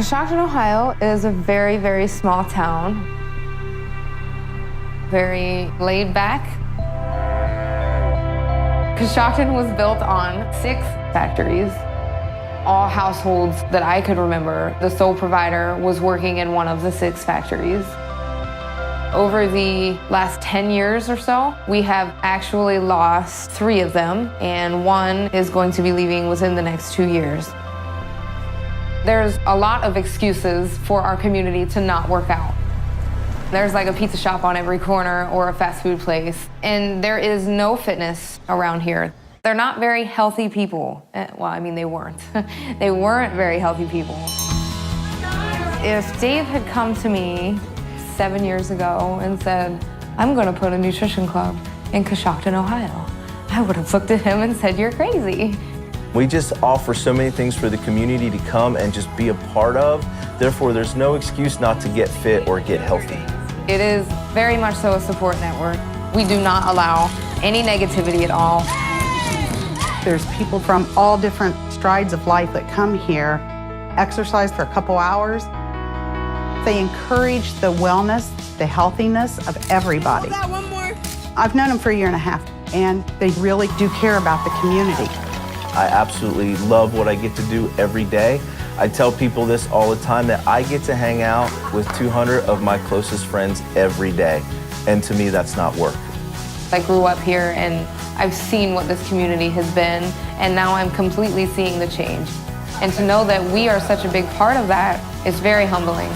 Coshocton, Ohio is a very, very small town. Very laid back. Coshocton was built on 6 factories. All households that I could remember, the sole provider was working in one of the 6 factories. Over the last 10 years or so, we have actually lost 3 of them, and 1 is going to be leaving within the next 2 years. There's a lot of excuses for our community to not work out. There's like a pizza shop on every corner or a fast food place, and there is no fitness around here. They're not very healthy people. Well, I mean, they weren't. They weren't very healthy people. If Dave had come to me 7 years ago and said, I'm gonna put a nutrition club in Coshocton, Ohio, I would have looked at him and said, you're crazy. We just offer so many things for the community to come and just be a part of. Therefore, there's no excuse not to get fit or get healthy. It is very much so a support network. We do not allow any negativity at all. There's people from all different strides of life that come here, exercise for a couple hours. They encourage the wellness, the healthiness of everybody. One more. I've known them for a year and a half, and they really do care about the community. I absolutely love what I get to do every day. I tell people this all the time, that I get to hang out with 200 of my closest friends every day. And to me, that's not work. I grew up here and I've seen what this community has been, and now I'm completely seeing the change. And to know that we are such a big part of that is very humbling.